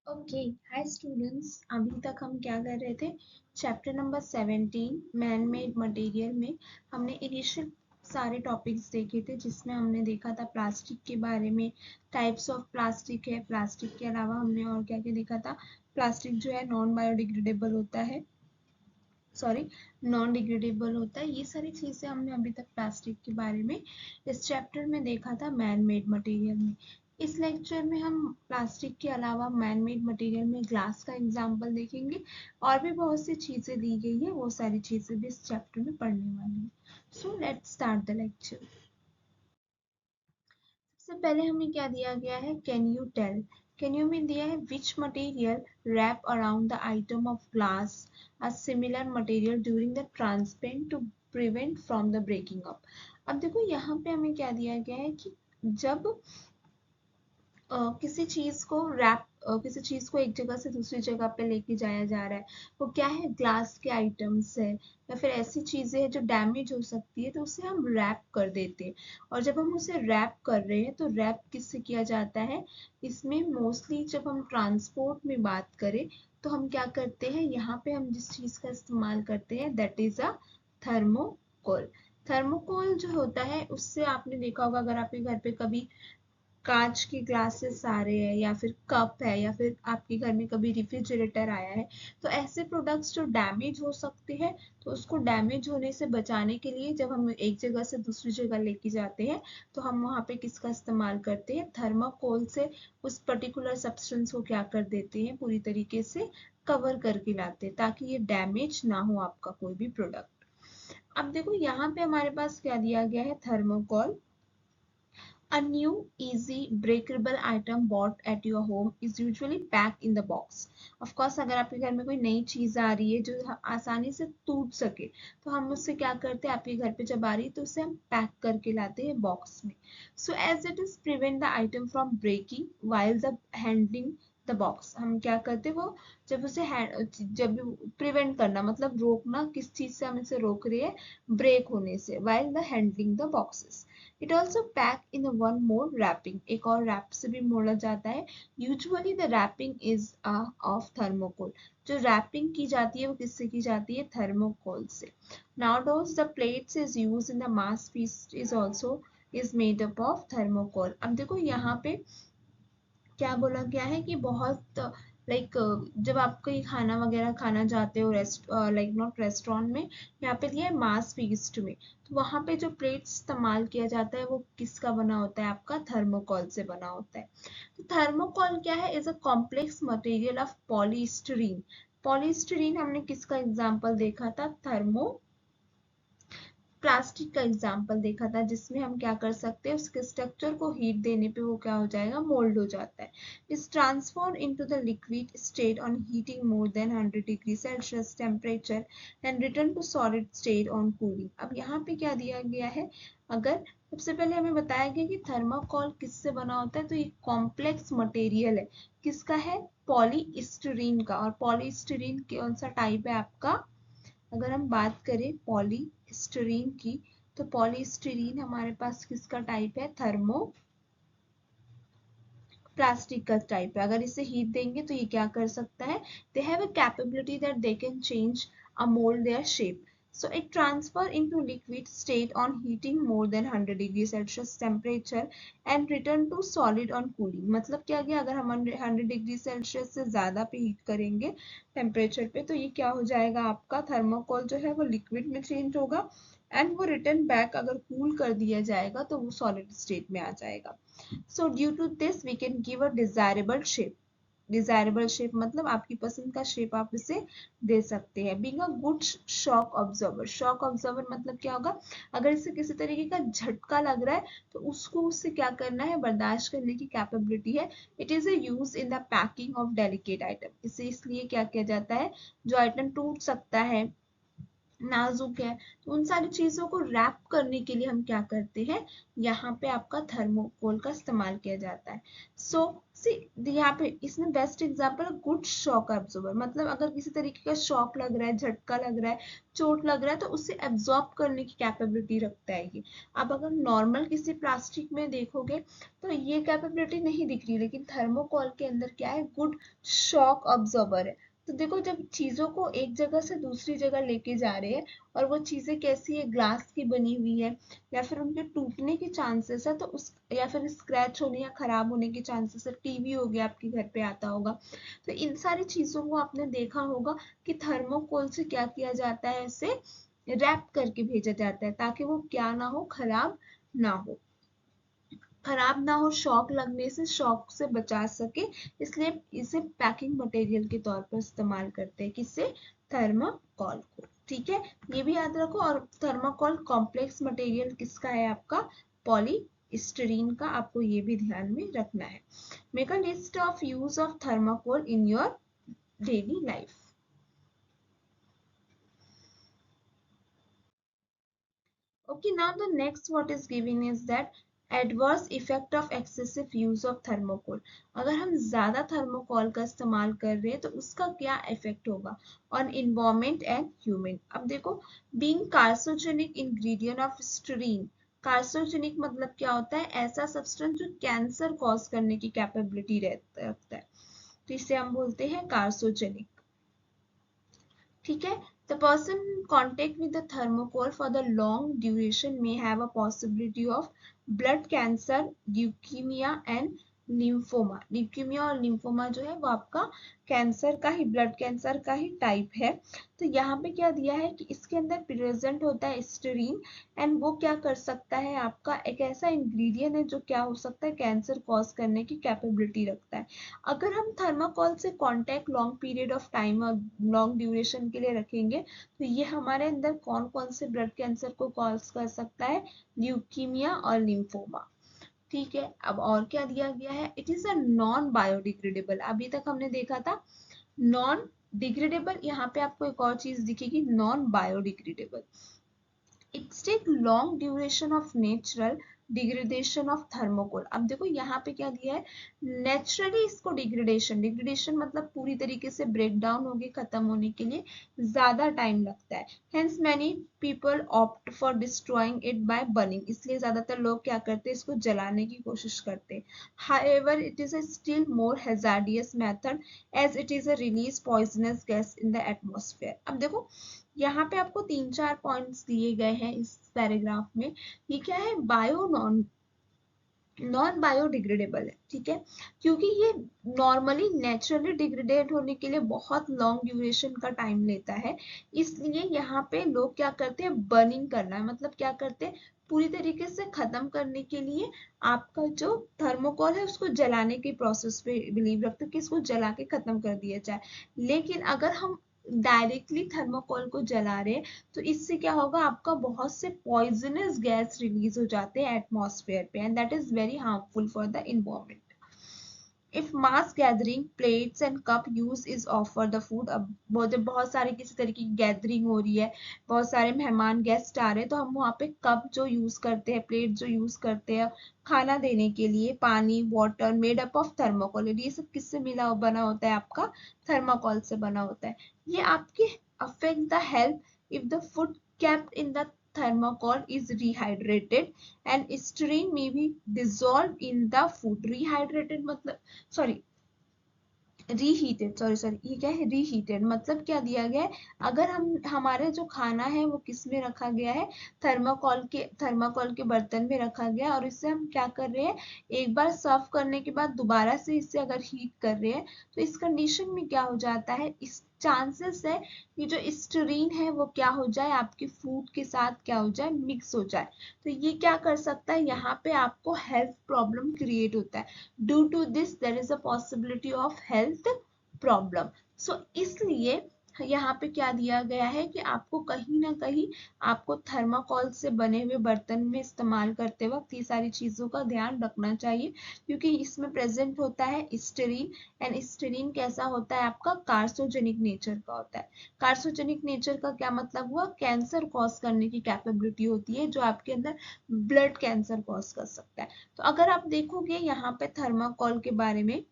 Okay, hi students. अभी तक हम क्या कर रहे थे? Chapter number 17 man made material में हमने इनिशियल सारे टॉपिक्स देखे थे, जिसमें हमने देखा था प्लास्टिक के बारे में, टाइप्स ऑफ प्लास्टिक है। प्लास्टिक के अलावा हमने और क्या क्या देखा था? प्लास्टिक जो है नॉन बायोडिग्रेडेबल होता है, नॉन डिग्रेडेबल होता है। ये सारी चीज़ें हमने अभी तक प्लास्टिक के बारे में इस चैप्टर में देखा था, मैन मेड मटेरियल में। इस लेक्चर में हम प्लास्टिक के अलावा मैन मेड मटेरियल में ग्लास का एग्जाम्पल देखेंगे, और भी बहुत सी चीज़ें दी गई है, वो सारी चीज़ें भी इस चैप्टर में पढ़ने वाली है। So let's start the lecture. सबसे पहले हमें क्या दिया गया है? Can you tell. Can you में दिया है which material wrap around the item of glass a similar material during the transparent to prevent from the breaking up। अब देखो यहाँ पे हमें क्या दिया गया है कि जब किसी चीज को किसी चीज को एक जगह से दूसरी जगह पे लेके जाया जा रहा है, वो क्या है? ग्लास के आइटम्स है या फिर ऐसी चीजें हैं जो डैमेज हो सकती है, तो उसे हम रैप कर देते हैं। और जब हम उसे रैप कर रहे हैं तो रैप किससे किया जाता है? इसमें मोस्टली जब हम ट्रांसपोर्ट में बात करें तो हम क्या करते हैं? यहाँ पे हम जिस चीज का इस्तेमाल करते हैं that is a thermocol. Thermocol जो होता है उससे आपने देखा होगा, अगर आपके घर पे कभी कांच के ग्लासेस आ रहे हैं या फिर कप है या फिर आपके घर में कभी रेफ्रिजरेटर आया है, तो ऐसे प्रोडक्ट्स जो डैमेज हो सकते हैं, तो उसको डैमेज होने से बचाने के लिए जब हम एक जगह से दूसरी जगह लेके जाते हैं तो हम वहाँ पे किसका इस्तेमाल करते हैं? थर्माकोल से उस पर्टिकुलर सब्सटेंस को क्या कर देते हैं? पूरी तरीके से कवर करके लाते हैं ताकि ये डैमेज ना हो आपका कोई भी प्रोडक्ट। अब देखो यहाँ पे हमारे पास क्या दिया गया है? Thermocol. A new, easy, breakable item bought at your home is usually packed in the box. Of course, अगर आपके घर में कोई नई चीज आ रही है जो आसानी से टूट सके, तो हम उससे क्या करते हैं? आपके घर पे जब आ रही है तो उसे हम पैक करके लाते हैं बॉक्स में। So as it is prevent the item from breaking while the handling the box, हम क्या करते? वो जब उसे जब प्रिवेंट करना मतलब रोकना, किस चीज से हम इसे रोक रहे हैं? ब्रेक होने से, while the handling the boxes. It also pack in one more wrapping, एक और रैप से भी मोड़ा जाता है। Usually the wrapping is of thermocol, जो रैपिंग की जाती है वो किससे की जाती है? थर्मोकोल से। Nowadays the plates is use in the mass feast is also is made up of thermocol. अब देखो यहाँ पे क्या बोला गया है कि बहुत लाइक जब आप कोई खाना वगैरह खाना चाहते हो लाइक नॉट रेस्टोरेंट में, यहाँ पे दिया है मास फीस्ट में, तो वहां पे जो प्लेट इस्तेमाल किया जाता है वो किसका बना होता है? आपका थर्मोकोल से बना होता है। तो थर्मोकोल क्या है? Is a complex material of polystyrene. Polystyrene हमने किसका एग्जाम्पल देखा था? थर्मो प्लास्टिक का एग्जाम्पल देखा था, जिसमें हम क्या कर सकते हैं? उसके स्ट्रक्चर को हीट देने पे वो क्या हो जाएगा? मोल्ड हो जाता है। Is transform into the liquid state on heating more than 100 degree Celsius temperature and return to solid state on cooling. अब यहाँ पे क्या दिया गया है? अगर सबसे पहले हमें बताया गया कि थर्माकोल किससे बना होता है, तो ये कॉम्प्लेक्स मटेरियल है। किसका है? पॉलीस्टीरीन का। और पॉलीस्टीरीन कौन सा टाइप है आपका? अगर हम बात करें पॉलीस्टीरीन की, तो पॉलीस्टीरीन हमारे पास किसका टाइप है? थर्मो प्लास्टिक का टाइप है। अगर इसे हीट देंगे तो ये क्या कर सकता है? They have a capability that they can change a mould their shape. So it transfer into liquid state on heating more than 100 degree Celsius temperature and return to solid on cooling। मतलब क्या गया? अगर हम 100 degree Celsius से ज्यादा पे heat करेंगे temperature पे, तो ये क्या हो जाएगा? आपका थर्मोकोल जो है वो लिक्विड में चेंज होगा, एंड वो रिटर्न बैक अगर कूल कर दिया जाएगा तो वो सॉलिड स्टेट में आ जाएगा। So due to this we can give a desirable shape। Desirable shape मतलब आपकी पसंद का शेप आप इसे दे सकते हैं। Being a good shock observer. Shock observer मतलब क्या होगा? अगर इसे किसी तरीके का झटका लग रहा है तो उसको उससे क्या करना है? बर्दाश्त करने की कैपेबिलिटी है। It is a use in the packing of delicate item. इसे इसलिए क्या किया जाता है? जो आइटम टूट सकता है, नाजुक है, तो उन सारी चीजों को रैप करने के लिए हम क्या करते हैं? यहाँ पे आपका थर्मोकोल का इस्तेमाल किया जाता है। सो सी यहाँ पे इसमें बेस्ट एग्जांपल है गुड शॉक एब्जॉर्बर, मतलब अगर किसी तरीके का शॉक लग रहा है, झटका लग रहा है, चोट लग रहा है, तो उसे एब्जॉर्ब करने की कैपेबिलिटी रखता है ये। अब अगर नॉर्मल किसी प्लास्टिक में देखोगे तो ये कैपेबिलिटी नहीं दिख रही, लेकिन थर्मोकोल के अंदर क्या है, गुड शॉक ऑब्जॉर्बर है। तो देखो जब चीजों को एक जगह से दूसरी जगह लेके जा रहे हैं और वो चीजें कैसी है, ग्लास की बनी हुई है, या फिर उनके टूटने के चांसेस है, तो उस या फिर स्क्रैच होने या खराब होने के चांसेस है, टीवी हो गया आपके घर पे आता होगा, तो इन सारी चीजों को आपने देखा होगा कि थर्मोकोल से क्या किया जाता है, इसे रैप करके भेजा जाता है ताकि वो क्या ना हो, खराब ना हो, खराब ना हो, शॉक लगने से शॉक से बचा सके, इसलिए इसे पैकिंग मटेरियल के तौर पर इस्तेमाल करते हैं, किससे, थर्माकोल को। ठीक है, ये भी याद रखो। और थर्माकोल कॉम्प्लेक्स मटेरियल किसका है, आपका पॉलीस्टीरीन का, आपको ये भी ध्यान में रखना है। Make a list of use of thermocol in your daily life. Okay, now the next what is given is that adverse effect of excessive use of thermocol. अगर हम ज्यादा थर्मोकोल का इस्तेमाल कर रहे हैं तो उसका क्या इफेक्ट होगा ऑन इन्वायरमेंट एंड ह्यूमन। अब देखो, being carcinogenic ingredient of styrene, carcinogenic मतलब क्या होता है, ऐसा सब्सटेंस जो कैंसर कॉज करने की कैपेबिलिटी रखता है, तो इसे हम बोलते हैं कार्सिनोजेनिक। ठीक है, the person in contact with the thermocol for the long duration may have a possibility of blood cancer, leukemia and lymphoma. Leukaemia और लिम्फोमा जो है वो आपका कैंसर का ही, ब्लड कैंसर का ही टाइप है। तो यहाँ पे क्या दिया है कि इसके अंदर प्रेजेंट होता है स्टीरीन, एंड वो क्या कर सकता है, आपका एक ऐसा इंग्रेडिएंट है जो क्या हो सकता है, कैंसर कॉज करने की कैपेबिलिटी रखता है। अगर हम थर्माकोल से contact long period of time और लॉन्ग ड्यूरेशन के लिए रखेंगे तो ये हमारे अंदर कौन कौन से ब्लड कैंसर को कॉज कर सकता है, ल्यूकीमिया और लिम्फोमा। ठीक है, अब और क्या दिया गया है, it is a non biodegradable. अभी तक हमने देखा था नॉन डिग्रेडेबल, यहाँ पे आपको एक और चीज दिखेगी, non biodegradable. It's take long duration of natural degradation of thermocol. अब देखो यहाँ पे क्या दिया है, नेचुरली इसको डिग्रेडेशन, डिग्रेडेशन मतलब पूरी तरीके से ब्रेक डाउन होके खत्म होने के लिए ज्यादा टाइम लगता है। Hence many people opt for destroying it by burning, इसलिए ज्यादातर लोग क्या करते हैं, इसको जलाने की कोशिश करते हैं। However it is a still more hazardous method as it is a release poisonous gas in the atmosphere. अब देखो यहाँ पे आपको 3-4 पॉइंट्स दिए गए हैं इस पैराग्राफ में। ये क्या है, बायो नॉन बायोडिग्रेडेबल है। ठीक है, क्योंकि ये नॉर्मली नेचुरली डिग्रेडेड होने के लिए बहुत लॉन्ग ड्यूरेशन का टाइम लेता है, इसलिए यहाँ पे लोग क्या करते हैं, बर्निंग करना है, मतलब क्या करते हैं, पूरी तरीके से खत्म करने के लिए आपका जो थर्मोकोल है उसको जलाने के प्रोसेस पे बिलीव रखते हैं कि इसको जला के खत्म कर दिया जाए। लेकिन अगर हम डायरेक्टली थर्मोकोल को जला रहे हैं तो इससे क्या होगा, आपका बहुत से पॉइजनस गैस रिलीज हो जाते हैं एटमॉस्फेयर पे, and that is very harmful for the environment. If mass gathering plates and cup use is offer the food. अब बहुत सारे किसी तरीके की गैदरिंग हो रही है, बहुत सारे मेहमान गेस्ट आ रहे हैं, तो हम वहाँ पे कप जो यूज करते हैं, प्लेट जो यूज करते हैं खाना देने के लिए, पानी, water made up of thermocol, ये सब किससे मिला बना होता है, आपका थर्माकोल से बना होता है। ये आपके affect the health if the food kept in the thermocol is rehydrated and styrene may be dissolved in the food। rehydrated मतलब, सॉरी, रीहीटेड, सॉरी ये क्या है, रीहीटेड मतलब क्या दिया गया है, अगर हम हमारे जो खाना है वो किस में रखा गया है, थर्माकोल के बर्तन में रखा गया है, और इससे हम क्या कर रहे हैं, एक बार सर्व करने के बाद दोबारा से इसे अगर हीट कर रहे हैं तो इस कंडीशन में क्या हो जाता है, इस चांसेस है कि जो स्टीरीन है वो क्या हो जाए, आपके फूड के साथ क्या हो जाए, मिक्स हो जाए। तो ये क्या कर सकता है, यहाँ पे आपको हेल्थ प्रॉब्लम क्रिएट होता है। Due to this there is a possibility of health problem। So इसलिए यहाँ पे क्या दिया गया है कि आपको कहीं ना कहीं आपको थर्माकोल से बने हुए बर्तन में इस्तेमाल करते वक्त ये सारी चीजों का ध्यान रखना चाहिए, क्योंकि इसमें प्रेजेंट होता है स्टेरीन। एंड स्टेरीन कैसा होता है, आपका कार्सोजेनिक नेचर का होता है। कार्सोजेनिक नेचर का क्या मतलब हुआ, कैंसर कॉज करने की कैपेबिलिटी होती है, जो आपके अंदर ब्लड कैंसर कॉज कर सकता है। तो अगर आप देखोगे यहाँ पे थर्माकोल के बारे में,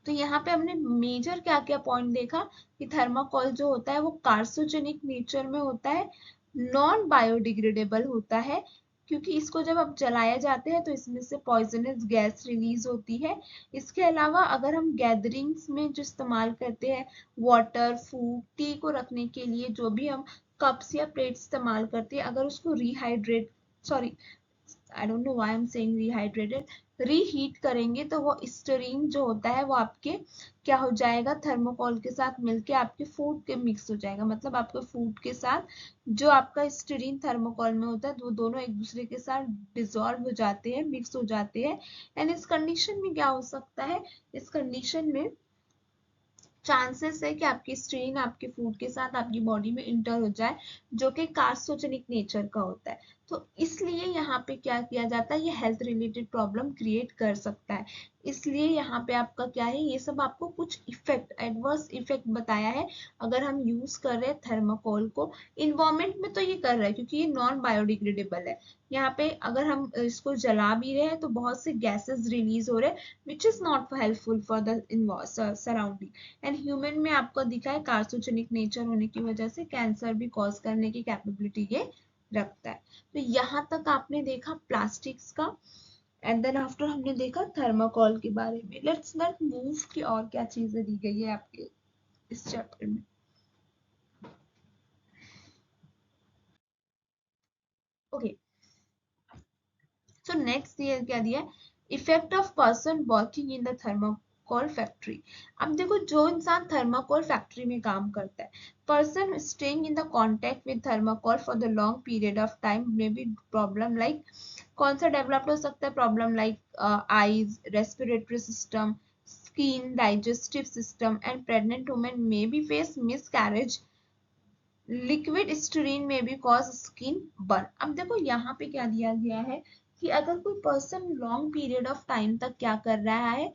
तो यहाँ पे हमने मेजर क्या क्या पॉइंट देखा कि थर्माकोल जो होता है वो कार्सोजेनिक नेचर में होता है, नॉन बायोडिग्रेडेबल होता है, क्योंकि इसको जब आप जलाया जाते हैं तो इसमें से पॉइजनस गैस रिलीज होती है। इसके अलावा अगर हम गैदरिंग्स में जो इस्तेमाल करते हैं, वाटर, फूड, टी को रखने के लिए जो भी हम कप्स या प्लेट इस्तेमाल करते हैं, अगर उसको rehydrate, sorry, I don't know why I am saying rehydrated, reheat करेंगे तो वो स्टीरीन जो होता है वो आपके क्या हो जाएगा, थर्मोकोल के साथ मिलके आपके फूड के मिक्स हो जाएगा। मतलब आपके फूड के साथ जो आपका स्टीरीन थर्मोकोल में होता है, वो दोनों एक दूसरे के साथ डिजोल्व हो जाते हैं, मिक्स हो जाते हैं। एंड इस कंडीशन में क्या हो सकता है, इस कंडीशन में चांसेस है कि आपकी स्ट्रेन आपके फूड के साथ आपकी बॉडी में इंटर हो जाए, जो कि कार्सोजेनिक नेचर का होता है। तो इसलिए यहाँ पे क्या किया जाता है, ये हेल्थ रिलेटेड प्रॉब्लम क्रिएट कर सकता है। इसलिए यहाँ पे आपका क्या है, ये सब आपको कुछ इफेक्ट, एडवर्स इफेक्ट बताया है अगर हम यूज कर रहे हैं थर्माकोल को। इन्वायरमेंट में तो ये कर रहा है क्योंकि ये नॉन बायोडिग्रेडेबल है। यहाँ पे अगर हम इसको जला भी रहे हैं तो बहुत से गैसेस रिलीज हो रहे हैं, which is not helpful for the surrounding. And human में आपको दिखा है कार्सोजेनिक नेचर होने की वजह से कैंसर भी कॉज करने की कैपेबिलिटी ये रखता है। तो यहाँ तक आपने देखा प्लास्टिक्स का, एंड देन आफ्टर हमने देखा थर्माकोल के बारे में। लेट्स नॉट मूव की और क्या चीजें दी गई है आपके इस चैप्टर में। ओके, सो नेक्स्ट ये क्या दिया है, effect of person working in the thermocol factory. अब देखो, जो इंसान थर्माकोल फैक्ट्री में काम करता है, person staying in the contact with thermocol for the long period of time may be problem like, कौन सा डेवलप्ड हो सकता है problem, like eyes, respiratory system, skin, digestive system. And pregnant women may be face miscarriage, liquid styrene में भी cause skin burn. अब देखो यहाँ पे क्या दिया गया है कि अगर कोई person long period of time तक क्या कर रहा है,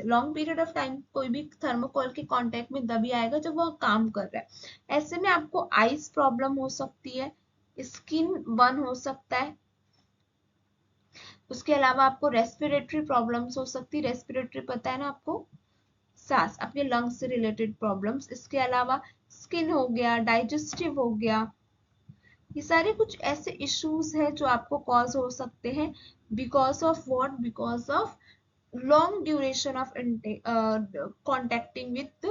लॉन्ग पीरियड ऑफ टाइम कोई भी थर्मोकोल के कांटेक्ट में तभी आएगा जब वो काम कर रहा है। ऐसे में आपको आइज प्रॉब्लम हो सकती है, स्किन बर्न हो सकता है, उसके अलावा आपको रेस्पिरेटरी प्रॉब्लम्स हो सकती है। रेस्पिरेटरी पता है ना आपको, सांस, अपने लंग्स से रिलेटेड प्रॉब्लम्स। इसके अलावा स्किन हो गया, डाइजेस्टिव हो गया, ये सारे कुछ ऐसे इश्यूज है जो आपको कॉज हो सकते हैं because of what, because of long duration of contacting with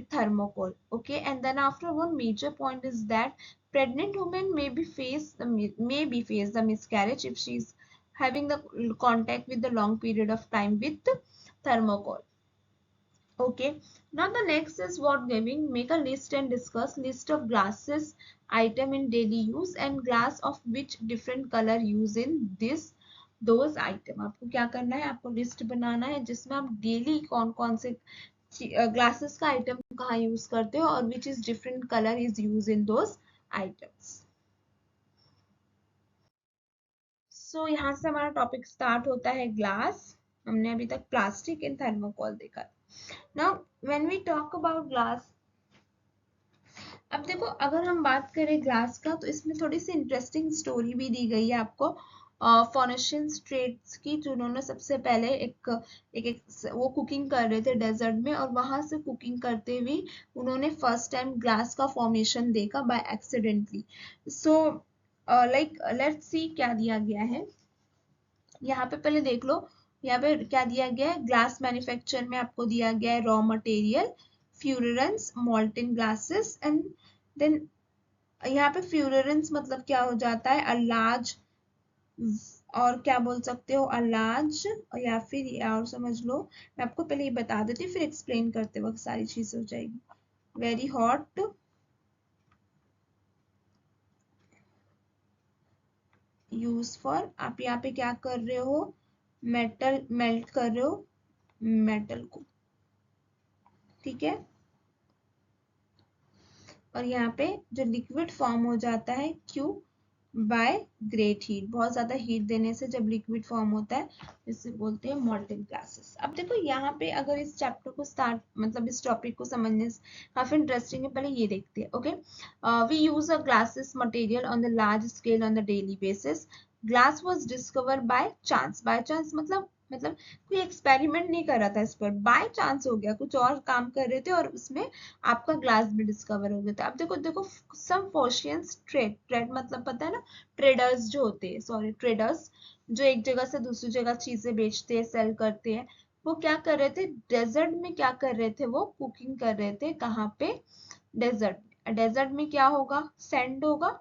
thermocol. Okay, and then after, one major point is that pregnant women may be face the miscarriage if she is having the contact with the long period of time with thermocol. Okay, now the next is what giving, make a list and discuss list of glasses item in daily use and glass of which different color use in this those item। आपको क्या करना है, आपको list बनाना है जिसमें आप daily कौन कौन से ग्लासेस का आइटम कहाँ यूज करते हो और which is different colour is use in those items. So यहाँ से हमारा टॉपिक स्टार्ट होता है ग्लास। हमने अभी तक प्लास्टिक एंड थर्मोकोल देखा। Now when we talk about glass, अब देखो अगर हम बात करें ग्लास का तो इसमें थोड़ी सी इंटरेस्टिंग स्टोरी भी दी गई है आपको फोनिशियन स्ट्रेट्स की, जिन्होंने सबसे पहले एक वो कुकिंग कर रहे थे डेजर्ट में, और वहां से कुकिंग करते हुए उन्होंने फर्स्ट टाइम ग्लास का फॉर्मेशन देखा by accidentally. So like let's see क्या दिया गया है यहाँ पे, पहले देख लो यहाँ पे क्या दिया गया है। ग्लास मैन्युफैक्चर में आपको दिया गया है raw material, furnace, molten glasses, and then यहाँ पे फ्यूरेंस मतलब क्या हो जाता है, अ लार्ज, और क्या बोल सकते हो, अ लार्ज, या फिर और समझ लो, मैं आपको पहले ये बता देती हूँ फिर एक्सप्लेन करते वक्त सारी चीजें हो जाएगी। वेरी हॉट, यूज फॉर, आप यहाँ पे क्या कर रहे हो, मेटल मेल्ट कर रहे हो मेटल को, ठीक है। और यहाँ पे जो लिक्विड फॉर्म हो जाता है Q बाय ग्रेट हीट, बहुत ज्यादा हीट देने से जब लिक्विड फॉर्म होता है इसे बोलते हैं मॉल्टन ग्लासेस। अब देखो यहाँ पे अगर इस चैप्टर को स्टार्ट मतलब इस टॉपिक को समझने से काफी इंटरेस्टिंग है, पहले ये देखते हैं। Okay, we use a glasses material on the large scale on the daily basis. Glass was discover by chance, by chance मतलब कोई एक्सपेरिमेंट नहीं कर रहा था इस पर, बाय चांस हो गया, कुछ और काम कर रहे थे और उसमें आपका ग्लास भी डिस्कवर हो गया था। अब देखो देखो सम पर्शियंस ट्रेड मतलब पता है ना, ट्रेडर्स जो होते हैं, सॉरी ट्रेडर्स जो एक जगह से दूसरी जगह चीजें बेचते हैं, सेल करते हैं, वो क्या कर रहे थे डेजर्ट में, क्या कर रहे थे वो कुकिंग कर रहे थे। कहाँ पे? डेजर्ट। डेजर्ट में क्या होगा? सैंड होगा,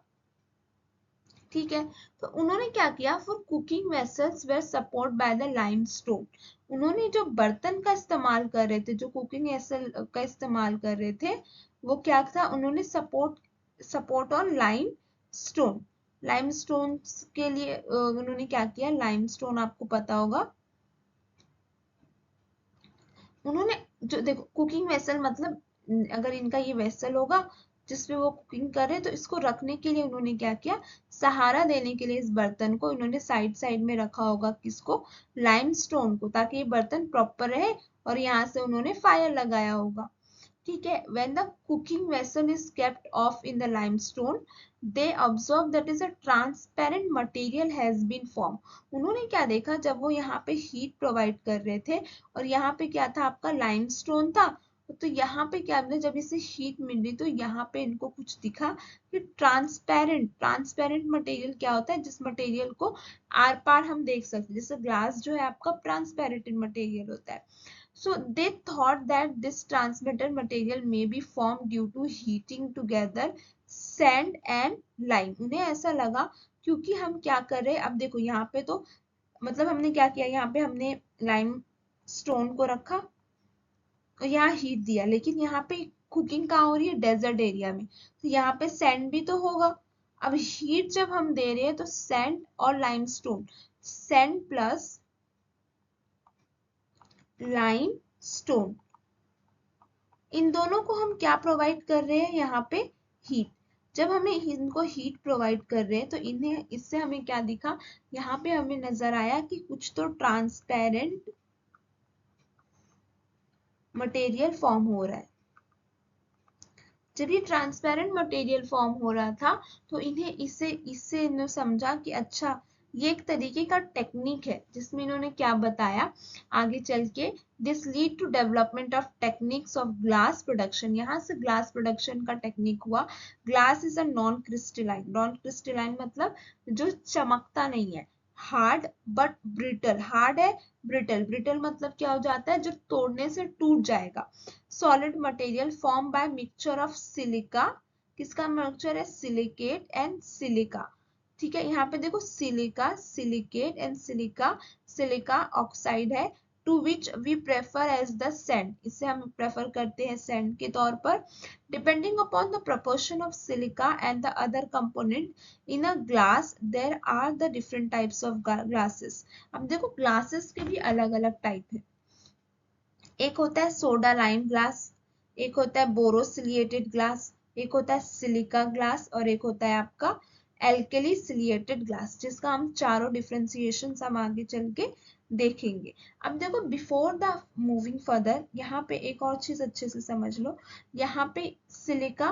ठीक है। तो उन्होंने क्या किया, for cooking vessels were support by the limestone. उन्होंने जो बर्तन का इस्तेमाल कर रहे थे, जो कुकिंग वेसल का इस्तेमाल कर रहे थे, वो क्या था, उन्होंने support on lime stone. Lime stone के लिए उन्होंने क्या किया, लाइम स्टोन आपको पता होगा, उन्होंने जो देखो कुकिंग वेसल मतलब अगर इनका ये वेसल होगा जिसमें वो कुकिंग कर रहे हैं, तो इसको रखने के लिए उन्होंने क्या किया, सहारा देने के लिए इस बर्तन को उन्होंने साइड साइड में रखा होगा, किसको, लाइमस्टोन को, ताकि ये बर्तन प्रॉपर रहे। और यहाँ से उन्होंने फायर लगाया होगा, ठीक है। when the cooking vessel is kept off in the limestone, they observe that is a transparent material has been formed। उन्होंने क्या देखा, जब वो यहाँ पे हीट प्रोवाइड कर रहे थे और यहाँ पे क्या था, आपका लाइमस्टोन था, तो यहाँ पे क्या हमने जब इसे हीट मिल रही, तो यहाँ पे इनको कुछ दिखा कि ट्रांसपेरेंट मटेरियल क्या होता है, जिस मटेरियल को आर पार हम देख सकते हैं, जैसे ग्लास जो है आपका ट्रांसपेरेंट मटेरियल होता है। So they thought that this transmitter material may be formed due to heating together sand and lime। उन्हें ऐसा लगा क्योंकि हम क्या कर रहे हैं, अब देखो यहाँ पे तो मतलब हमने क्या किया, यहाँ पे हमने लाइम स्टोन को रखा और यहाँ हीट दिया, लेकिन यहाँ पे कुकिंग कहाँ हो रही है, डेजर्ट एरिया में, तो यहाँ पे सैंड भी तो होगा। अब हीट जब हम दे रहे हैं तो सैंड और लाइमस्टोन, सैंड प्लस लाइमस्टोन, इन दोनों को हम क्या प्रोवाइड कर रहे हैं, यहाँ पे हीट। जब हमें इनको हीट प्रोवाइड कर रहे हैं तो इन्हें इससे हमें क्या दिखा, यहाँ पे हमें नजर आया कि कुछ तो ट्रांसपेरेंट मटेरियल फॉर्म हो रहा है। जब ये ट्रांसपेरेंट मटेरियल फॉर्म हो रहा था तो इन्हें इससे इससे इन्होंने समझा कि अच्छा ये एक तरीके का टेक्निक है, जिसमें इन्होंने क्या बताया आगे चल के, this lead to development of techniques of glass production. यहाँ से ग्लास प्रोडक्शन का टेक्निक हुआ। Glass is a non crystalline मतलब जो चमकता नहीं है, हार्ड बट ब्रिटल, हार्ड है, ब्रिटल मतलब क्या हो जाता है, जो तोड़ने से टूट जाएगा। Solid material form by mixture of silica, किसका मिक्सचर है, सिलिकेट एंड सिलिका, ठीक है। यहाँ पे देखो silica, silicate and silica, silica oxide है, to which we prefer as the sand, इसे हम प्रेफर करते हैं सैंड के तौर पर। Depending upon the proportion of silica and the other component in a glass, there are the different types of glasses। अब देखो ग्लासेस के भी अलग अलग टाइप है, एक होता है सोडा लाइम ग्लास, एक होता है बोरोसिलिएटेड ग्लास, एक होता है सिलिका ग्लास और एक होता है आपका एल्कली सिलिएटेड ग्लास, जिसका हम चारों डिफरेंशिएशन हम आगे चल के देखेंगे। अब देखो बिफोर द मूविंग फर्दर, यहाँ पे एक और चीज अच्छे से समझ लो, यहाँ पे सिलिका,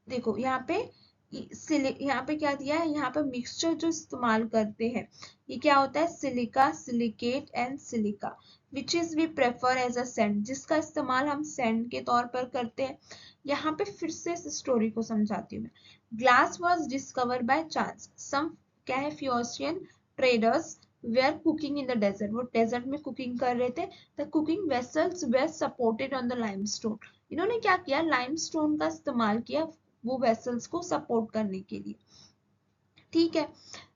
देखो यहाँ पे क्या दिया है, यहाँ पे मिक्सचर जो इस्तेमाल करते हैं ये क्या होता है, silica, silicate and silica, which is we prefer as a sand, जिसका इस्तेमाल हम सैंड के तौर पर करते हैं। यहाँ पे फिर से इस स्टोरी को समझाती हूँ मैं। Glass was discover by chance, some क्या है, Phoenician traders were cooking in the desert, वो डेजर्ट में कुकिंग कर रहे थे। The cooking vessels were supported on the limestone, इन्होंने क्या किया, लाइमस्टोन का इस्तेमाल किया वो वेसल्स को सपोर्ट करने के लिए, ठीक है।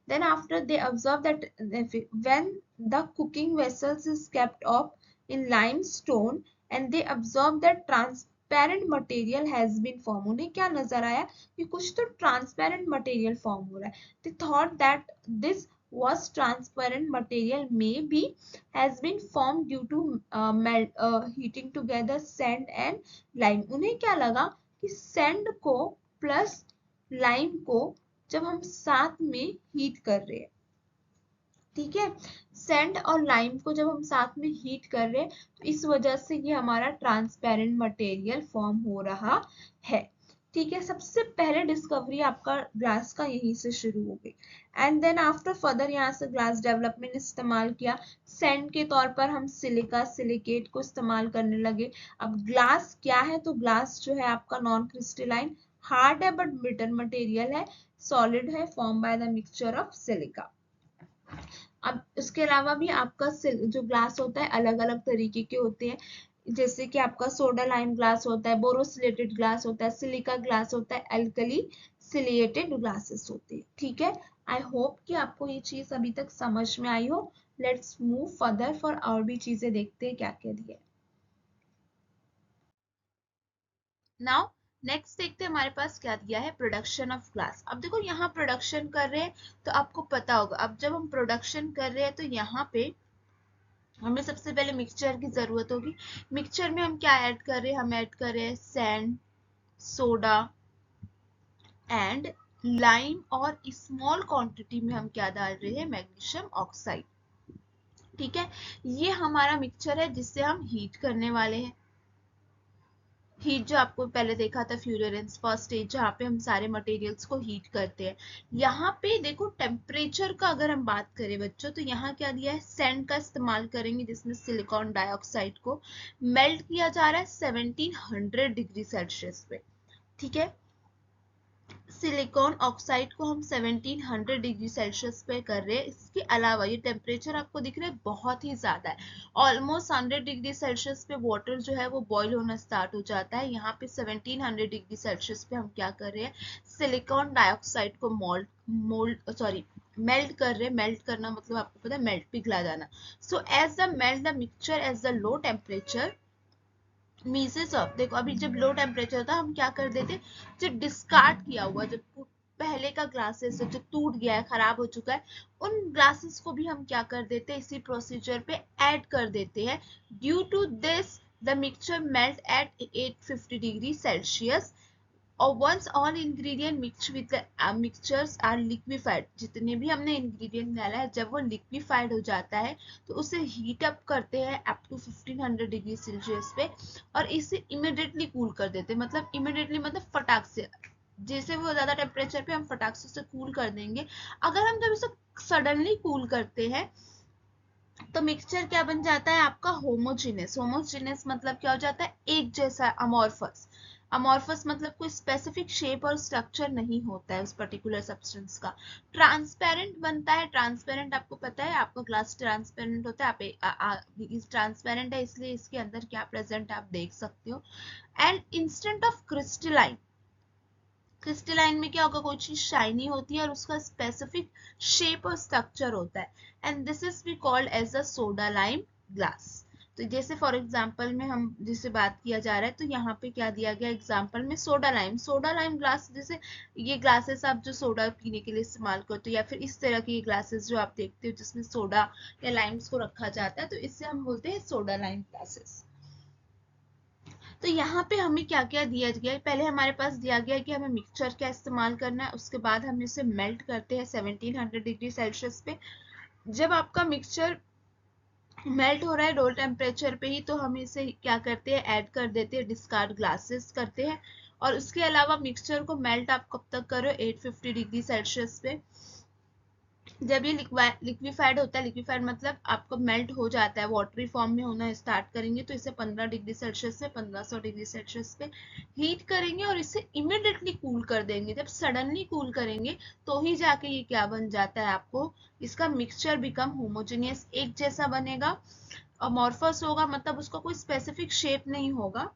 then after they observe that when the cooking vessels is kept up in limestone and they observe that transparent material has been formed, उन्हें क्या नजर आया कि कुछ तो ट्रांसपेरेंट मटेरियल फॉर्म हो रहा है। they thought that this was transparent material may be has been formed due to heating together sand and lime. उन्हें क्या लगा कि सैंड को प्लस लाइम को जब हम साथ में हीट कर रहे हैं, ठीक है, सैंड और लाइम को जब हम साथ में हीट कर रहे हैं तो इस वजह से ये हमारा ट्रांसपेरेंट मटेरियल फॉर्म हो रहा है, ठीक है। सबसे पहले डिस्कवरी आपका ग्लास का यहीं से शुरू हो गई एंड देन आफ्टर फर्दर यहाँ से ग्लास डेवलपमेंट इस्तेमाल किया, सैंड के तौर पर हम सिलिका सिलिकेट को इस्तेमाल करने लगे। अब ग्लास क्या है, तो ग्लास जो है आपका नॉन क्रिस्टलाइन हार्ड है बट ब्रिटल मटेरियल है, सॉलिड है, form by the mixture of silica. अब इसके अलावा भी आपका जो ग्लास होता है अलग अलग तरीके के होते हैं, जैसे कि आपका सोडा लाइम ग्लास होता है, बोरोसिलेटेड ग्लास होता है, सिलिका ग्लास होता है, एल्कली सिलिएटेड ग्लासेस होते हैं, ठीक है। आई होप कि आपको ये चीज अभी तक समझ में आई हो। लेट्स मूव फर्दर फॉर और भी चीजें देखते हैं क्या क्या दिया है। नाउ नेक्स्ट देखते हैं हमारे पास क्या दिया है, प्रोडक्शन ऑफ ग्लास। अब देखो यहाँ प्रोडक्शन कर रहे हैं तो आपको पता होगा, अब जब हम प्रोडक्शन कर रहे हैं तो यहाँ पे हमें सबसे पहले मिक्सचर की जरूरत होगी। मिक्सचर में हम क्या ऐड कर रहे हैं, हम ऐड कर रहे हैं सैंड, सोडा एंड लाइम, और स्मॉल क्वांटिटी में हम क्या डाल रहे हैं, मैग्नीशियम ऑक्साइड, ठीक है। ये हमारा मिक्सचर है जिससे हम हीट करने वाले हैं। हीट जो आपको पहले देखा था फ्यूरेंस फर्स्ट स्टेज, जहाँ पे हम सारे मटेरियल्स को हीट करते हैं। यहाँ पे देखो टेम्परेचर का अगर हम बात करें बच्चों, तो यहाँ क्या दिया है, सैंड का इस्तेमाल करेंगे जिसमें सिलिकॉन डाइऑक्साइड को मेल्ट किया जा रहा है 1700 डिग्री सेल्सियस पे, ठीक है। सिलिकॉन ऑक्साइड को हम 1700 डिग्री सेल्सियस पे कर रहे हैं। इसके अलावा ये टेम्परेचर आपको दिख रहा है बहुत ही ज्यादा है, ऑलमोस्ट 100 डिग्री सेल्सियस पे वाटर जो है वो बॉईल होना स्टार्ट हो जाता है। यहाँ पे 1700 डिग्री सेल्सियस पे हम क्या कर रहे हैं, सिलिकॉन डाइऑक्साइड को मेल्ट कर रहे हैं। मेल्ट करना मतलब आपको पता है मेल्ट, पिघला जाना। So as the melt the mixture as the low temperature misses of, देखो अभी जब लो टेम्परेचर था हम क्या कर देते, जब डिस्कार्ड किया हुआ, जब पहले का ग्लासेस जो टूट गया है, खराब हो चुका है, उन ग्लासेस को भी हम क्या कर देते हैं, इसी प्रोसीजर पे ऐड कर देते हैं। Due to this the mixture melt at 850 degree Celsius, और once all ingredient mix with mixtures are liquefied, जितने भी हमने इंग्रेडिएंट डाला है जब वो लिक्विफाइड हो जाता है तो उसे हीट अप करते हैं अप टू 1500 डिग्री सेल्सियस पे, और इसे इमिडिएटली कूल कर देते हैं। मतलब इमिडिएटली मतलब फटाक से, जैसे वो ज्यादा टेम्परेचर पे हम फटाक से उसे कूल कर देंगे। अगर हम जब इसे सडनली कूल करते हैं तो मिक्सचर क्या बन जाता है आपका, होमोजेनियस। होमोजेनियस मतलब क्या हो जाता है, एक जैसा, अमॉर्फस। अमॉर्फस मतलब कोई स्पेसिफिक शेप और स्ट्रक्चर नहीं होता है उस पर्टिकुलर सब्सटेंस का। ट्रांसपेरेंट बनता है, ट्रांसपेरेंट आपको पता है, आपका ग्लास ट्रांसपेरेंट होता है, आप ट्रांसपेरेंट है इसलिए इसके अंदर क्या प्रेजेंट आप देख सकते हो। And instant of crystalline, crystalline में क्या होगा, कोई चीज शाइनी होती है और उसका स्पेसिफिक शेप और स्ट्रक्चर होता है, and this is be called as a soda lime glass. तो जैसे फॉर एग्जांपल में हम जिसे बात किया जा रहा है, तो यहाँ पे क्या दिया गया एग्जांपल में, सोडा लाइम ग्लास। जैसे ये ग्लासेस आप जो सोडा पीने के लिए इस्तेमाल करते हो, या फिर इस तरह की ग्लासेस जो आप देखते हो जिसमें सोडा या लाइम्स को रखा जाता है, तो इससे हम बोलते हैं सोडा लाइम ग्लासेस। तो यहाँ पे हमें क्या क्या दिया गया है, पहले हमारे पास दिया गया है कि हमें मिक्सचर क्या इस्तेमाल करना है, उसके बाद हम इसे मेल्ट करते हैं 1700 डिग्री सेल्सियस पे। जब आपका मिक्सचर मेल्ट हो रहा है लो टेम्परेचर पे ही, तो हम इसे क्या करते हैं, ऐड कर देते हैं, डिस्कार्ड ग्लासेस करते हैं। और उसके अलावा मिक्सचर को मेल्ट आप कब तक करो, 850 डिग्री सेल्सियस पे। जब ये लिक्विफाइड होता है, लिक्विफाइड मतलब आपको मेल्ट हो जाता है, वाटरी फॉर्म में होना स्टार्ट करेंगे, तो इसे 15 डिग्री सेल्सियस से 1500 डिग्री सेल्सियस पे हीट करेंगे और इसे इमिडिएटली कूल कर देंगे। जब सडनली कूल करेंगे तो ही जाके ये क्या बन जाता है, आपको इसका मिक्सचर बिकम होमोजेनियस, एक जैसा बनेगा। अमॉर्फस होगा मतलब उसका कोई स्पेसिफिक शेप नहीं होगा।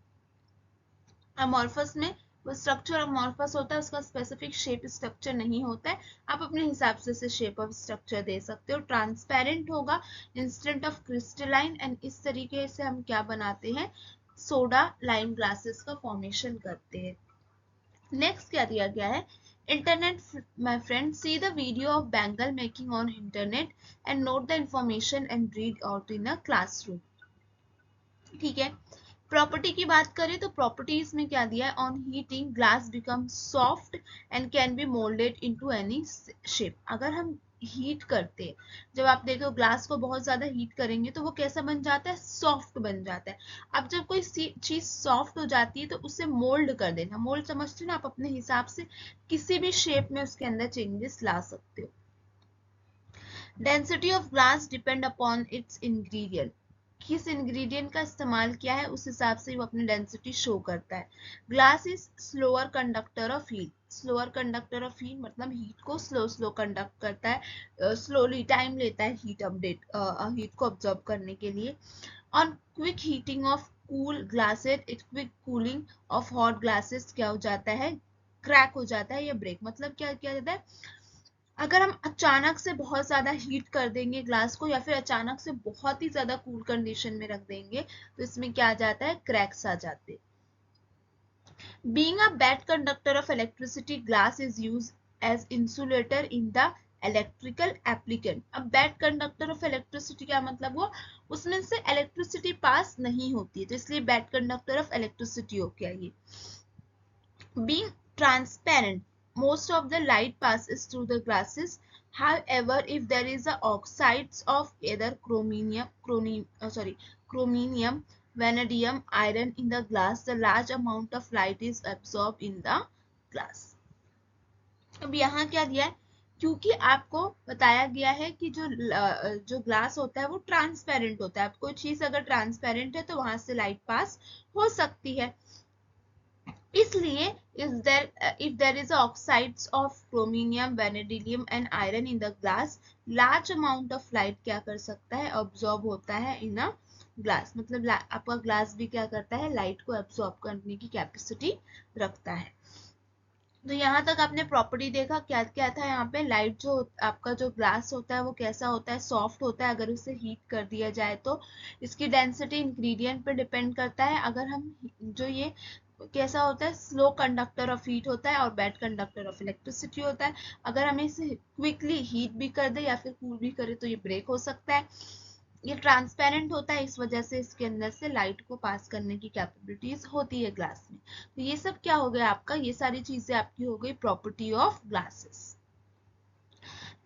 अमॉर्फस में वो स्ट्रक्चर अमॉर्फस होता है, उसका स्पेसिफिक शेप स्ट्रक्चर नहीं होता है, आप अपने हिसाब से इसे शेप ऑफ स्ट्रक्चर दे सकते हो। ट्रांसपेरेंट होगा इंस्टेंट ऑफ क्रिस्टलाइन, एंड इस तरीके से हम क्या बनाते हैं, सोडा लाइम ग्लासेस का फॉर्मेशन करते हैं। नेक्स्ट क्या दिया गया है Internet, my friend, see the video of bangle making on internet and note the information and read out in a classroom. ठीक है, प्रॉपर्टी की बात करें तो प्रॉपर्टीज में क्या दिया है, on heating glass become soft and can be moulded into any shape. अगर हम हीट करते हैं, जब आप देखो ग्लास को बहुत ज्यादा हीट करेंगे तो वो कैसा बन जाता है, सॉफ्ट बन जाता है. अब जब कोई चीज सॉफ्ट हो जाती है तो उसे मोल्ड कर देना. मोल्ड समझते हो ना, आप अपने हिसाब से किसी भी शेप में उसके अंदर चेंजेस ला सकते हो. Density of glass depend upon its ingredient. किस इंग्रेडिएंट का इस्तेमाल किया है उस हिसाब से वो अपनी डेंसिटी शो करता है. Glass is slower conductor of heat. Slower conductor of heat मतलब हीट को स्लो कंडक्ट करता है, स्लोली टाइम लेता है हीट को ऑब्जॉर्ब करने के लिए. On quick heating of cool glasses, quick cooling of hot glasses क्या हो जाता है, क्रैक हो जाता है या ब्रेक. मतलब क्या किया जाता है, अगर हम अचानक से बहुत ज्यादा हीट कर देंगे ग्लास को या फिर अचानक से बहुत ही ज्यादा कूल कंडीशन में रख देंगे तो इसमें क्या आ जाता है, क्रैक्स आ जाते हैं. Being a bad conductor of electricity, glass is used as insulator in the electrical applicant. अब बैड कंडक्टर ऑफ इलेक्ट्रिसिटी क्या मतलब हुआ, उसमें से इलेक्ट्रिसिटी पास नहीं होती है तो इसलिए बैड कंडक्टर ऑफ इलेक्ट्रिसिटी हो गया ये. Being transparent, most of the light passes through the glasses. However, if there is a oxides of either chromium, vanadium, iron in the glass, the large amount of light is absorbed in the glass. अब यहाँ क्या दिया है, क्योंकि आपको बताया गया है कि जो ग्लास होता है वो ट्रांसपेरेंट होता है. अब कोई चीज अगर ट्रांसपेरेंट है तो वहां से लाइट पास हो सकती है. इसलिए if there is oxides of chromium, vanadium and iron in the glass, large amount of light क्या कर सकता है, absorb होता है in a glass. मतलब आपका ग्लास भी क्या करता है, लाइट को absorb करने की कैपेसिटी रखता है. तो यहाँ तक आपने प्रॉपर्टी देखा, क्या क्या था यहाँ पे, लाइट जो आपका जो ग्लास होता है वो कैसा होता है, सॉफ्ट होता है अगर उसे हीट कर दिया जाए तो. इसकी डेंसिटी इंग्रेडिएंट पे डिपेंड करता है. अगर हम जो ये कैसा होता है, स्लो कंडक्टर ऑफ हीट होता है और बैड कंडक्टर ऑफ इलेक्ट्रिसिटी होता है. अगर हमें इसे क्विकली हीट भी कर दे या फिर कूल भी करे तो ये ब्रेक हो सकता है. ये ट्रांसपेरेंट होता है, इस वजह से इसके अंदर से लाइट को पास करने की कैपेबिलिटीज होती है ग्लास में. तो ये सब क्या हो गया आपका, ये सारी चीजें आपकी हो गई property of glasses.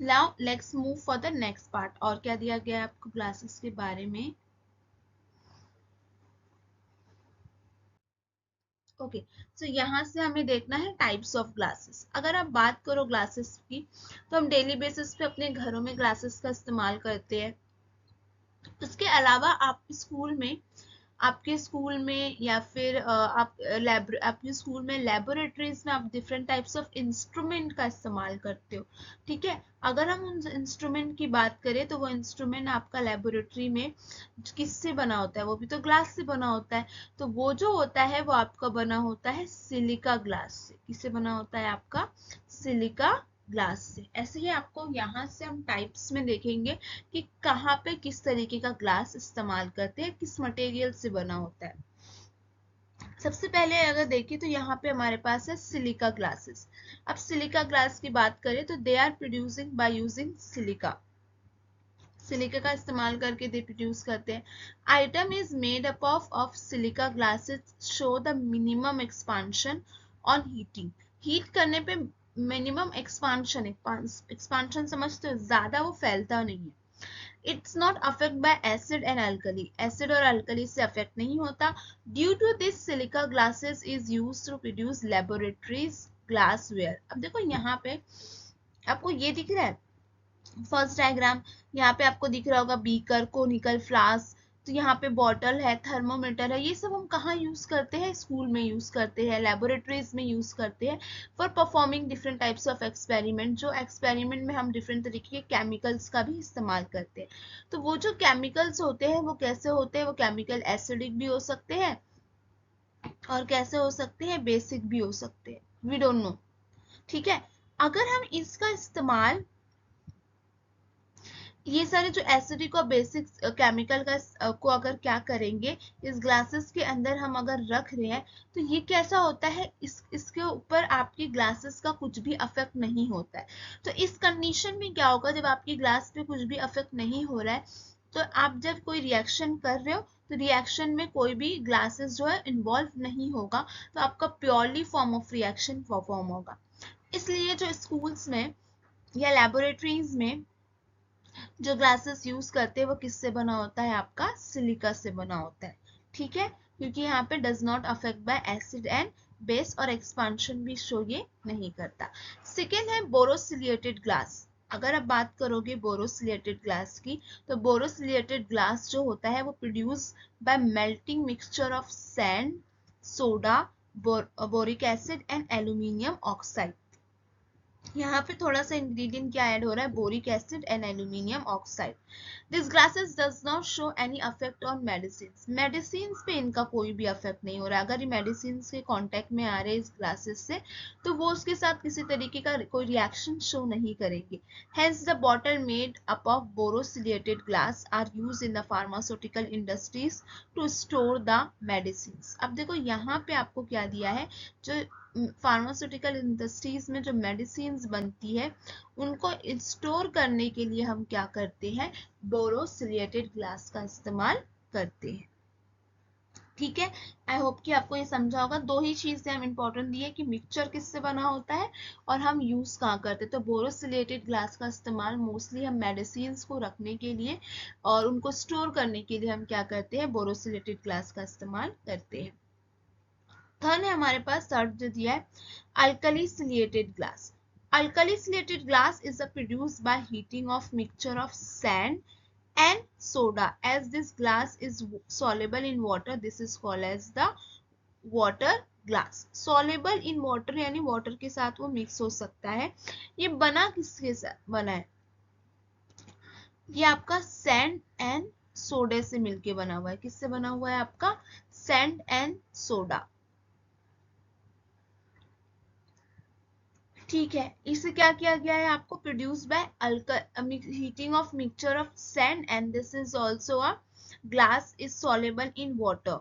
Now let's move for the next part. और क्या दिया गया है आपको ग्लासेस के बारे में. ओके, तो यहाँ से हमें देखना है टाइप्स ऑफ ग्लासेस. अगर आप बात करो ग्लासेस की तो हम डेली बेसिस पे अपने घरों में ग्लासेस का इस्तेमाल करते हैं. उसके अलावा आप स्कूल में, आपके स्कूल में या फिर आपके स्कूल में लेबोरेटरीज में आप डिफरेंट टाइप्स ऑफ इंस्ट्रूमेंट का इस्तेमाल करते हो. ठीक है, अगर हम उन इंस्ट्रूमेंट की बात करें तो वो इंस्ट्रूमेंट आपका लेबोरेटरी में किससे बना होता है, वो भी तो ग्लास से बना होता है. तो वो जो होता है वो आपका बना होता है सिलिका ग्लास से. किससे बना होता है आपका, सिलिका ग्लास से. ऐसे ही आपको यहाँ से हम टाइप्स में देखेंगे कि कहाँ पे किस तरीके का ग्लास इस्तेमाल करते हैं, किस मटेरियल से बना होता है. सबसे पहले अगर देखें तो यहाँ पे हमारे पास है सिलिका ग्लासेस. अब सिलिका ग्लास की बात करें तो they are producing by using silica. Silica का इस्तेमाल करके दे प्रोड्यूस करते हैं. Item is made up of silica glasses show the minimum expansion on heating. Heat करने पे मिनिमम एक्सपांशन समझते हो, ज्यादा वो फैलता नहीं है. It's not affect by acid and alkali. Acid और अल्कली से अफेक्ट नहीं होता. Due to this silica glasses is use to produce laboratories glassware. अब देखो यहाँ पे आपको ये दिख रहा है फर्स्ट डायग्राम, यहाँ पे आपको दिख रहा होगा बीकर, कोनिकल फ्लास्क. तो यहाँ पे बॉटल है, थर्मोमीटर है. ये सब हम कहाँ यूज करते हैं, स्कूल में यूज करते हैं, लेबोरेटरीज में यूज करते हैं for performing different types of experiment. जो एक्सपेरिमेंट में हम डिफरेंट तरीके के केमिकल्स का भी इस्तेमाल करते हैं. तो वो जो केमिकल्स होते हैं वो कैसे होते हैं, वो केमिकल एसिडिक भी हो सकते हैं और कैसे हो सकते हैं, बेसिक भी हो सकते हैं, वी डोंट नो. ठीक है, अगर हम इसका इस्तेमाल ये सारे जो एसिडिक और बेसिक केमिकल का को अगर क्या करेंगे, इस ग्लासेस के अंदर हम अगर रख रहे हैं, तो ये कैसा होता है, इसके ऊपर आपकी ग्लासेस का कुछ भी अफेक्ट नहीं होता है। तो इस कंडीशन में क्या होगा, जब आपकी ग्लास पे कुछ भी अफेक्ट नहीं हो रहा है, तो आप जब कोई रिएक्शन कर रहे हो, तो रिएक्शन में कोई भी ग्लासेस जो है इन्वॉल्व नहीं होगा, तो आपका purely form of reaction perform होगा। इसलिए जो स्कूल्स में या लेबोरेटरीज में जो ग्लासेस यूज करते हैं वो किससे बना होता है, आपका सिलिका से बना होता है। ठीक है, क्योंकि यहाँ पे does not affect by acid and base, और एक्सपांशन भी शो ये नहीं करता। सेकेंड है बोरोसिलिएटेड ग्लास। अगर आप बात करोगे बोरोसिलिएटेड ग्लास की, तो बोरोसिलिएटेड ग्लास जो होता है वो produce by melting mixture of sand, soda, boric acid and aluminium oxide. यहाँ पे थोड़ा सा इंग्रेडिएंट क्या ऐड हो रहा है, boric acid and aluminium oxide. This glasses does not show any affect on medicines. Medicines पे इनका कोई भी अफेक्ट नहीं हो रहा है। अगर ये मेडिसिन्स के कांटेक्ट में आ रहे हैं इस ग्लासेस से, तो वो उसके साथ किसी तरीके का कोई रिएक्शन शो नहीं करेंगे। Hence the bottle made up of borosilicate glass are used in the pharmaceutical industries to store the medicines। अब देखो यहाँ पे आपको क्या दिया है, जो फार्मास्यूटिकल इंडस्ट्रीज में जो मेडिसिन बनती है उनको स्टोर करने के लिए हम क्या करते हैं, बोरोसिलिएटेड ग्लास का इस्तेमाल करते हैं। ठीक है, आई होप कि आपको ये समझा होगा। दो ही चीजें हम इंपॉर्टेंट दी है कि मिक्सचर किससे बना होता है और हम यूज कहाँ करते हैं। तो बोरोसिलिएटेड ग्लास का इस्तेमाल मोस्टली हम मेडिसिन को रखने के लिए और उनको स्टोर करने के लिए हम क्या करते हैं, बोरोसिलिएटेड ग्लास का इस्तेमाल करते हैं। थर्ड है हमारे पास, थर्ड जो दिया है, alkali ciliated glass. Alkali ciliated glass is produced by heating of mixture of sand and soda. As this glass is soluble in water, this is called as the water glass. Soluble in water यानी water के साथ वो mix हो सकता है। ये बना किसके साथ बना है, ये आपका sand and soda से मिलके बना हुआ है। किससे बना हुआ है, आपका sand and soda। ठीक है, इसे क्या किया गया है, आपको produce by heating of mixture of sand and this is also a glass is soluble in water,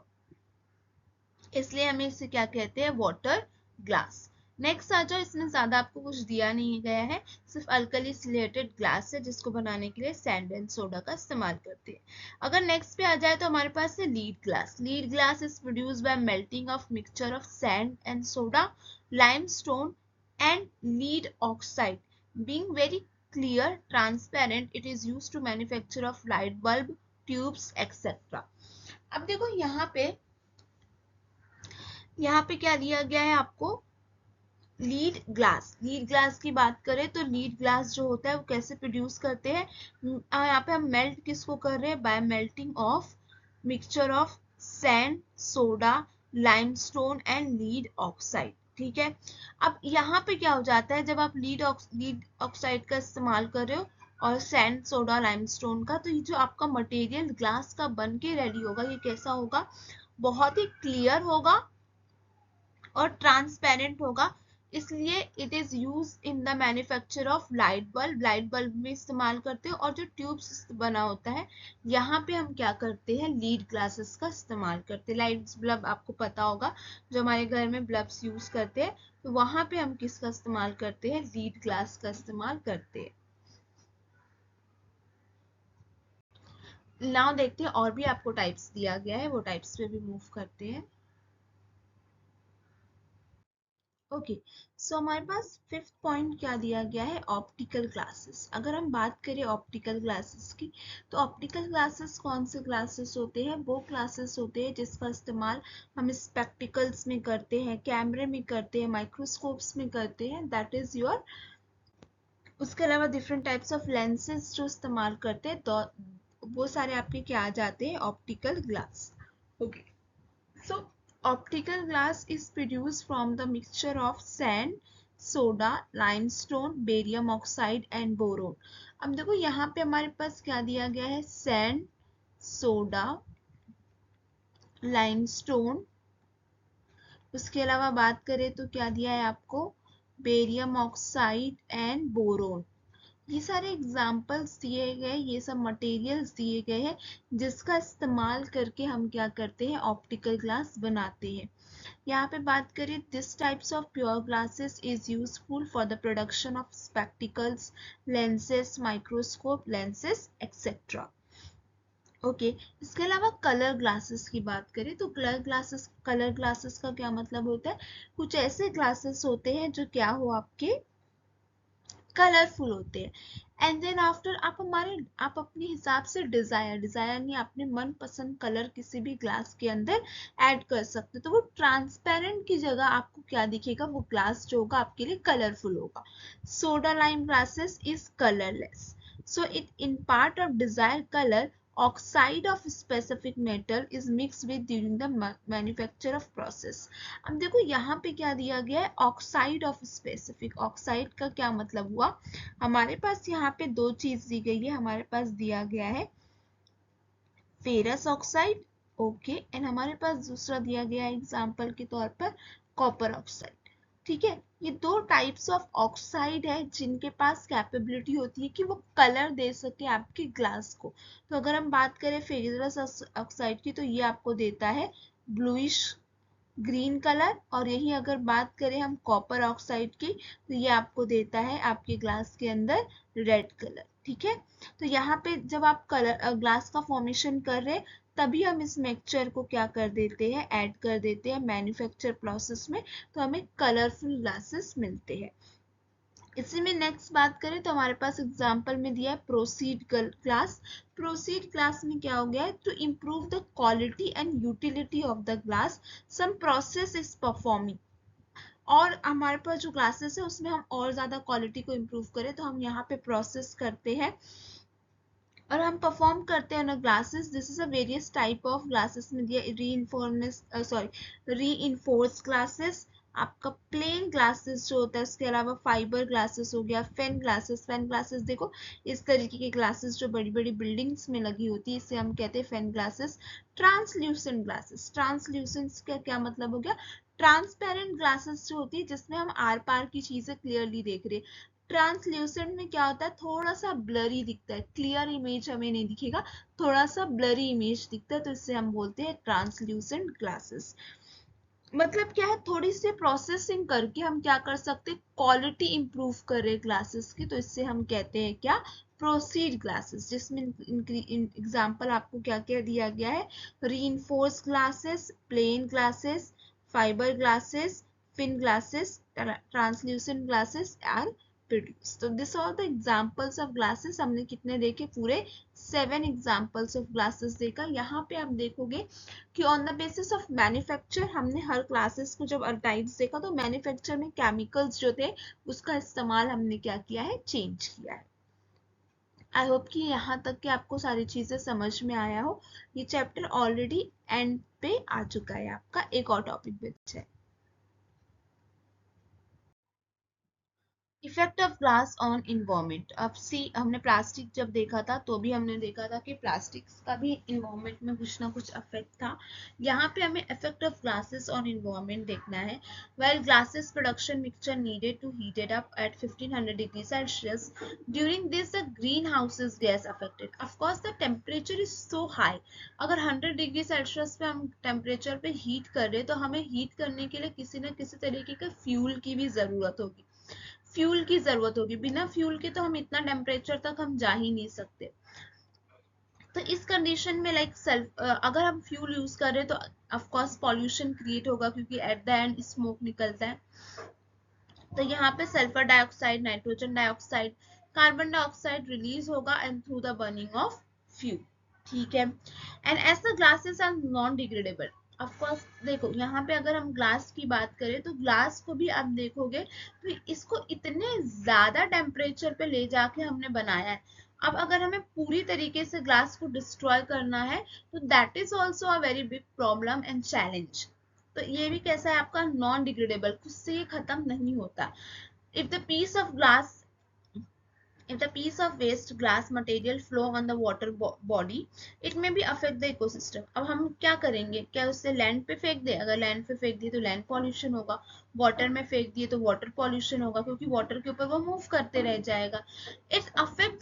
इसलिए हमें इसे क्या कहते हैं, वाटर ग्लास। नेक्स्ट आ जाओ, इसमें ज्यादा आपको कुछ दिया नहीं गया है, सिर्फ अल्कली सिलेटेड ग्लास है जिसको बनाने के लिए सैंड एंड सोडा का इस्तेमाल करते हैं। अगर नेक्स्ट पे आ जाए तो हमारे पास है lead glass. Lead glass is produce by melting of mixture of sand and soda, limestone and lead oxide. Being very clear, transparent, it is used to manufacture of light bulb, tubes, etc. अब देखो यहाँ पे क्या दिया गया है आपको, lead glass. Lead glass की बात करें तो लीड ग्लास जो होता है वो कैसे प्रोड्यूस करते हैं, यहाँ पे हम मेल्ट किसको कर रहे हैं, bye melting of mixture of sand, soda, limestone and lead oxide. ठीक है, अब यहाँ पे क्या हो जाता है, जब आप लीड ऑक्साइड का इस्तेमाल कर रहे हो और सैंड, सोडा, लाइमस्टोन का, तो ये जो आपका मटेरियल ग्लास का बन के रेडी होगा, ये कैसा होगा, बहुत ही क्लियर होगा और ट्रांसपेरेंट होगा। इसलिए it is use in the manufacture of light bulb. Light bulb में इस्तेमाल करते हैं, और जो ट्यूब्स बना होता है यहाँ पे हम क्या करते हैं, लीड ग्लासेस का इस्तेमाल करते हैं। लाइट बल्ब आपको पता होगा, जो हमारे घर में बल्ब्स यूज करते हैं, तो वहां पे हम किसका इस्तेमाल करते हैं, लीड ग्लास का इस्तेमाल करते हैं। नाउ देखते हैं और भी आपको टाइप्स दिया गया है, वो टाइप्स पे भी मूव करते हैं। ओके, सो हमारे पास फिफ्थ पॉइंट क्या दिया गया है, ऑप्टिकल ग्लासेस। अगर हम बात करें ऑप्टिकल ग्लासेस की, तो ऑप्टिकल ग्लासेस कौन से ग्लासेस होते हैं, वो ग्लासेस होते हैं जिसका इस्तेमाल हम स्पेक्टिकल्स में करते हैं, कैमरे में करते हैं, माइक्रोस्कोप्स में करते हैं, दैट इज योर। उसके अलावा डिफरेंट टाइप्स ऑफ लेंसेज जो इस्तेमाल करते हैं, तो वो सारे आपके क्या आ जाते हैं, optical glass. Okay, so optical glass is produced from the mixture of sand, soda, limestone, barium oxide and boron। अब देखो यहाँ पे हमारे पास क्या दिया गया है, sand, soda, limestone, उसके अलावा बात करें तो क्या दिया है आपको, बेरियम ऑक्साइड एंड बोरोन। ये सारे एग्जाम्पल्स दिए गए, ये सब मटेरियल्स दिए गए हैं जिसका इस्तेमाल करके हम क्या करते हैं, ऑप्टिकल ग्लास बनाते हैं। यहाँ पे बात करें, this types of pure glasses is useful for the production of spectacles, lenses, microscope lenses etcetera. Okay, इसके अलावा कलर ग्लासेस की बात करें तो कलर ग्लासेस का क्या मतलब होता है, कुछ ऐसे ग्लासेस होते हैं जो क्या हो, आपके कलरफुल होते हैं। एंड देन आफ्टर आप अपने हिसाब से डिजायर नहीं, अपने मनपसंद कलर किसी भी ग्लास के अंदर ऐड कर सकते हो। तो वो ट्रांसपेरेंट की जगह आपको क्या दिखेगा, वो ग्लास जो होगा आपके लिए कलरफुल होगा। Soda lime glasses is colourless, so it impart of desired color. Oxide of specific metal is mixed with during the manufacture of process. अब देखो यहाँ पे क्या दिया गया है, ऑक्साइड ऑफ स्पेसिफिक। ऑक्साइड का क्या मतलब हुआ, हमारे पास यहाँ पे दो चीज दी गई है, हमारे पास दिया गया है फेरस ऑक्साइड, ओके, एंड हमारे पास दूसरा दिया गया है एग्जांपल के तौर पर कॉपर ऑक्साइड। ठीक है, ये दो टाइप्स ऑफ ऑक्साइड है जिनके पास कैपेबिलिटी होती है कि वो कलर दे सके आपके ग्लास को। तो अगर हम बात करें फेरस ऑक्साइड की, तो ये आपको देता है ब्लूइश ग्रीन कलर, और यही अगर बात करें हम कॉपर ऑक्साइड की, तो ये आपको देता है आपके ग्लास के अंदर रेड कलर। ठीक है, तो यहाँ पे जब आप कलर ग्लास का फॉर्मेशन कर रहे हैं, तभी हम इस मिक्सचर को क्या कर देते हैं, ऐड कर देते हैं मैन्युफैक्चर प्रोसेस में, तो हमें कलरफुल ग्लासेस मिलते हैं। इसी में नेक्स्ट बात करें तो हमारे पास एग्जांपल में दिया है प्रोसीड ग्लास। प्रोसीड ग्लास में क्या हो गया है, to improve the quality and utility of the glass some process is performing. और हमारे पास जो ग्लासेस है उसमें हम और ज्यादा क्वालिटी को इम्प्रूव करें, तो हम यहाँ पे प्रोसेस करते हैं और हम परफॉर्म करते हैं ना glasses. This is a various type of glasses में दिया, री इन्फोर्स ग्लासेस, आपका प्लेन ग्लासेस जो होता है, इसके अलावा फाइबर ग्लासेस हो गया, फैन ग्लासेस देखो इस तरीके के ग्लासेस जो बड़ी बड़ी बिल्डिंग्स में लगी होती है, इसे हम कहते हैं fan glasses. Translucent glasses, translucent का क्या मतलब हो गया, ट्रांसपेरेंट ग्लासेस जो होती है जिसमें हम आर पार की चीजें क्लियरली देख रहे हैं। ट्रांसल्यूसेंट में क्या होता है, थोड़ा सा ब्लरी दिखता है, क्लियर इमेज हमें नहीं दिखेगा, थोड़ा सा ब्लरी इमेज दिखता है, तो इससे हम बोलते हैं ट्रांसल्यूसेंट ग्लासेस। मतलब क्या है, थोड़ी सी प्रोसेसिंग करके हम क्या कर सकते हैं, क्वालिटी इंप्रूव कर रहे ग्लासेस की, तो इससे हम कहते हैं क्या, प्रोसीड ग्लासेस। जिसमें एग्जांपल आपको क्या क्या दिया गया है, reinforce glasses, plain glasses, fibre glasses, fin glasses, translucent glasses are produce. तो this are the examples of glasses. हमने कितने देखे, पूरे 7 एग्जांपल्स ऑफ ग्लासेस देखा। यहाँ पे आप देखोगे कि on the basis of manufacture हमने हर क्लासेस को जब टाइप्स देखा, तो मैन्युफैक्चर में केमिकल्स जो थे उसका इस्तेमाल हमने क्या किया है, चेंज किया है। आई होप कि यहाँ तक कि आपको सारी चीजें समझ में आया हो। ये चैप्टर ऑलरेडी एंड पे आ चुका है, आपका एक और टॉपिक बचा है। Effect of glass on environment. अब सी, हमने प्लास्टिक जब देखा था तो भी हमने देखा था कि प्लास्टिक का भी इन्वायरमेंट में कुछ ना कुछ इफेक्ट था। यहाँ पे हमें effect of glasses on environment देखना है। Well glasses production mixture needed to heated up at 1500 degree Celsius, during this the green houses gas affected. Of course the temperature is so high, अगर 100 degree Celsius पे हम temperature पे heat कर रहे हैं, तो हमें हीट करने के लिए किसी न किसी तरीके का फ्यूल की भी जरूरत होगी, फ्यूल की जरूरत होगी। बिना फ्यूल के तो हम इतना टेम्परेचर तक हम जा ही नहीं सकते। तो इस कंडीशन में अगर हम फ्यूल यूज कर रहे हैं तो ऑफ कोर्स पॉल्यूशन क्रिएट होगा, क्योंकि एट द एंड स्मोक निकलता है। तो यहाँ पे sulphur dioxide, nitrogen dioxide, carbon dioxide release होगा and through the burning of fuel. ठीक है, and as the glasses are non degradable. Of course देखो यहाँ पे अगर हम ग्लास की बात करें तो ग्लास को भी आप देखोगे तो इसको इतने ज्यादा टेम्परेचर पे ले जाके हमने बनाया है। अब अगर हमें पूरी तरीके से ग्लास को डिस्ट्रॉय करना है, तो that is also a very big problem and challenge. तो ये भी कैसा है आपका, नॉन डिग्रेडेबल, खुद से ये खत्म नहीं होता। If the piece of glass If the piece of waste glass material flow on the water body, it may be affect the ecosystem. अब हम क्या करेंगे, क्या उससे लैंड पे फेंक दे? अगर लैंड पे फेंक दिए तो लैंड पॉल्यूशन होगा, वाटर में फेंक दिए तो वाटर पॉल्यूशन होगा, क्योंकि वाटर के ऊपर वो मूव करते रह जाएगा. It affect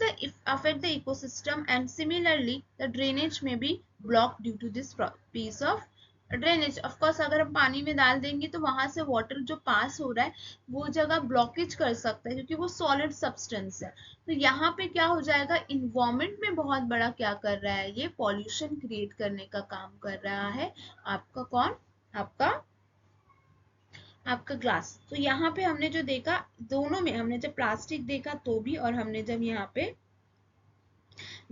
the ecosystem, and similarly the drainage may be blocked due to this piece of drainage. Of course अगर हम पानी में डाल देंगे तो वहां से वाटर जो पास हो रहा है वो जगह ब्लॉकेज कर सकता है, क्योंकि वो सॉलिड सब्सटेंस है. तो यहाँ पे क्या हो जाएगा, इन्वायरमेंट में बहुत बड़ा क्या कर रहा है, ये पॉल्यूशन क्रिएट करने का काम कर रहा है. आपका कौन, आपका आपका ग्लास. तो यहाँ पे हमने जो देखा, दोनों में हमने जब प्लास्टिक देखा तो भी, और हमने जब यहाँ पे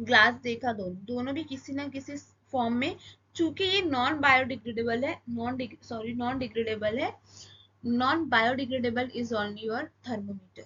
ग्लास देखा, दोनों भी किसी ना किसी फॉर्म में, चूंकि ये नॉन बायोडिग्रेडेबल है, नॉन डिग्रेडेबल है, non biodegradable is on your thermometer.